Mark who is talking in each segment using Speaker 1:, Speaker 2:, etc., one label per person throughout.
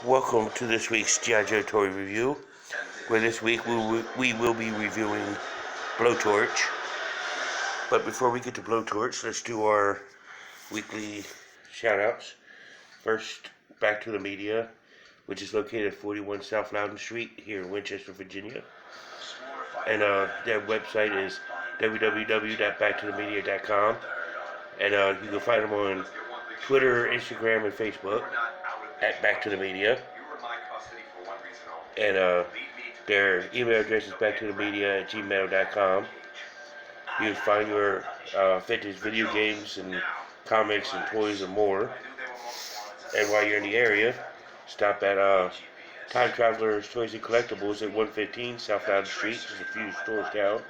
Speaker 1: Welcome to this week's G.I. Joe toy review, where this week we will be reviewing Blowtorch. But before we get to Blowtorch, let's do our weekly shoutouts. First, Back to the Media, which is located at 41 South Loudon Street here in Winchester, Virginia. And their website is www.backtothemedia.com. And you can find them on Twitter, Instagram, and Facebook at Back to the Media. And their email address is backtothemedia@gmail.com. You can find your vintage video games and comics and toys and more. And while you're in the area, stop at Time Traveler's Toys and Collectibles at 115 South Loudon Street. There's a few stores down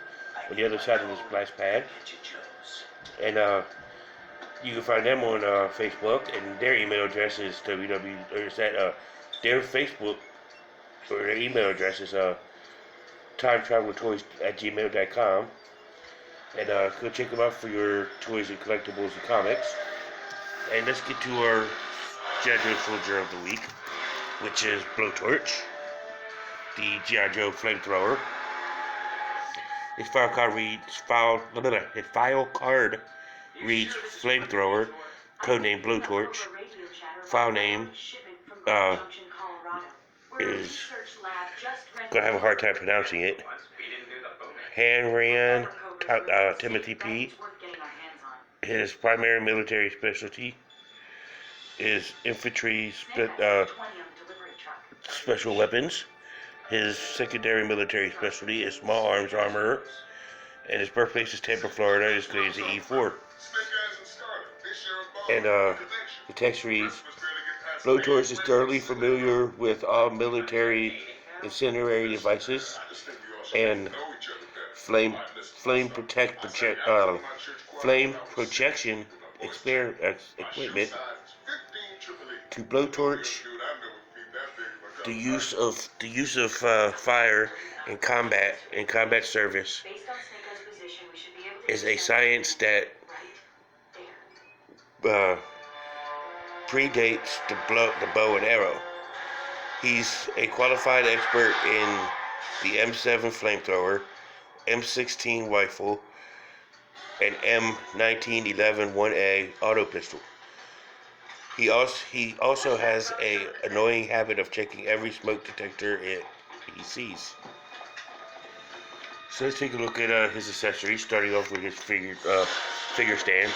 Speaker 1: on the other side of this splash pad. And you can find them on Facebook, and their email address is their Facebook, or their email address is timetravelertoys@gmail.com. And go check them out for your toys and collectibles and comics. And let's get to our G.I. Joe Soldier of the Week, which is Blowtorch, the G.I. Joe flamethrower. His file card reads Flamethrower, codename Blowtorch. File name is gonna have a hard time pronouncing it. Hanran Timothy P. His primary military specialty is infantry special weapons. His secondary military specialty is small arms armor, and his birthplace is Tampa, Florida. His grade is E4. And the text reads, Blowtorch is thoroughly familiar with all military incendiary devices and flame protection equipment. To Blowtorch, the use of fire in combat service is a science that predates the bow and arrow. He's a qualified expert in the M7 flamethrower, M16 rifle, and M1911 1A auto pistol. He also has a annoying habit of checking every smoke detector he sees. So let's take a look at his accessories, starting off with his figure stand.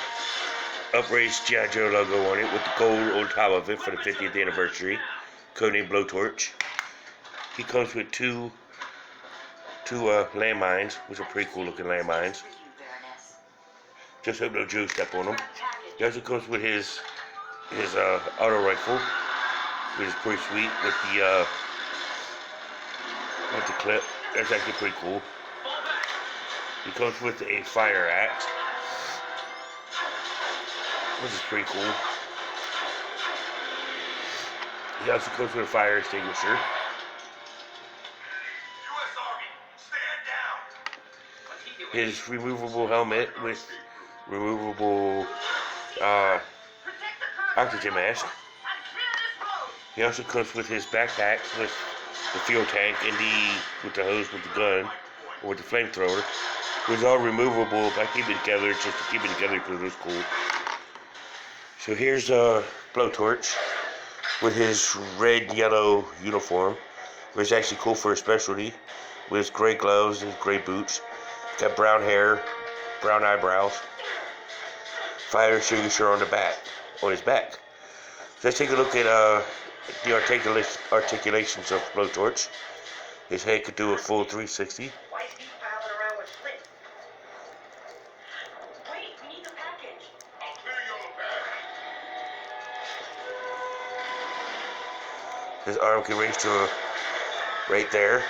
Speaker 1: Upraised G.I. Joe logo on it with the gold on top of it for the 50th anniversary, codename Blowtorch. He comes with two landmines, which are pretty cool looking landmines. Just hope no Joe step on them. He also comes with his auto rifle, which is pretty sweet with the clip. That's actually pretty cool. He comes with a fire axe, which is pretty cool. He also comes with a fire extinguisher. His removable helmet with removable oxygen mask. He also comes with his backpack with the fuel tank and with the hose with the gun, or with the flamethrower. It was all removable. I keep it together just to keep it together because it was cool. So here's Blowtorch with his red-yellow uniform, which is actually cool for his specialty, with his gray gloves and gray boots. Got brown hair, brown eyebrows, fire extinguisher on his back. So let's take a look at the articulations of Blowtorch. His head could do a full 360. His arm can reach to right there.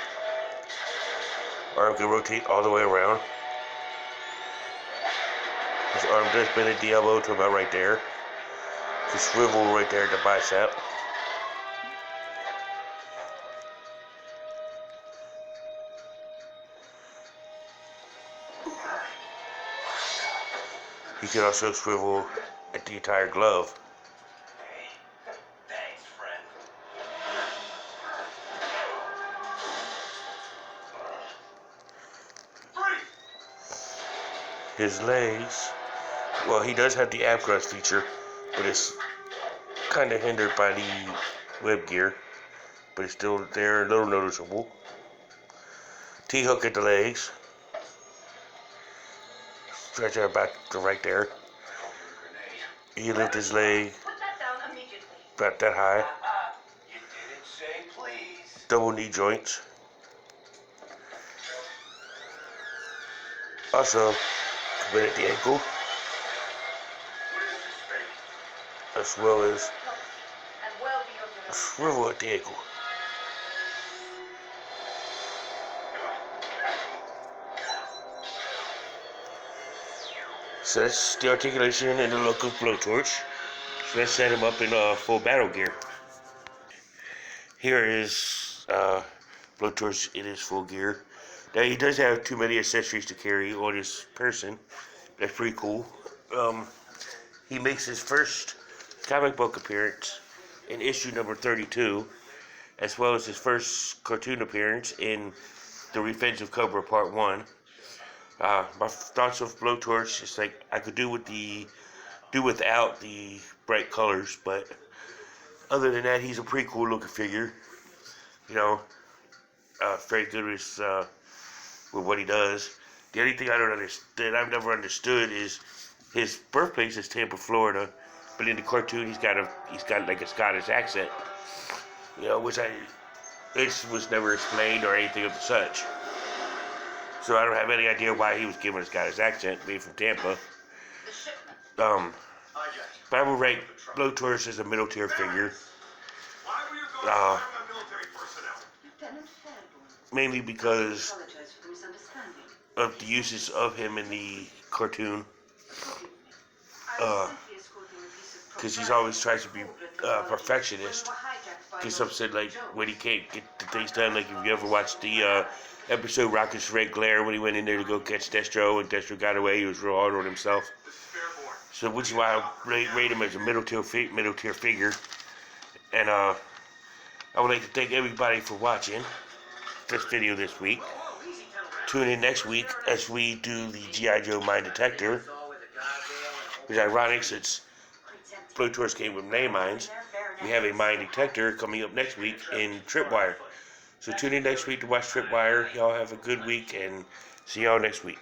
Speaker 1: Arm can rotate all the way around. His arm does bend at the elbow to about right there. To swivel right there at the bicep. He can also swivel at the entire glove.
Speaker 2: Hey, thanks, friend.
Speaker 1: His legs, well, he does have the ab crust feature, but it's kind of hindered by the web gear, but it's still there, a little noticeable. T-hook at the legs, stretch out about to right there. He lift his leg about that high. Double knee joints. Also, bend at the ankle, as well as swivel at the ankle. So that's the articulation and the look of Blowtorch. So let's set him up in full battle gear. Here is Blowtorch in his full gear. Now he does have too many accessories to carry on his person. That's pretty cool. He makes his first comic book appearance in issue number 32, as well as his first cartoon appearance in The Revenge of Cobra Part 1. My thoughts of Blowtorch is like I could do without the bright colors, but other than that, he's a pretty cool looking figure. You know, very good with what he does. The only thing I've never understood is his birthplace is Tampa, Florida, but in the cartoon he's got like a Scottish accent. You know, which was never explained or anything of the such. So I don't have any idea why he was given a Scottish accent, being from Tampa. But I will rate Blowtorch as a middle tier figure. Mainly because of the uses of him in the cartoon. Because he's always tries to be perfectionist. Because some said, like, when he can't get the things done, like if you ever watched the episode Rocket's Red Glare, when he went in there to go catch Destro and Destro got away, he was real hard on himself. So which is why I rate him as a middle tier figure. And I would like to thank everybody for watching this video this week. Tune in next week as we do the G.I. Joe Mine Detector. It's ironic since Blowtorch came with name mines. We have a mine detector coming up next week in Tripwire. So tune in next week to watch Tripwire. Y'all have a good week and see y'all next week.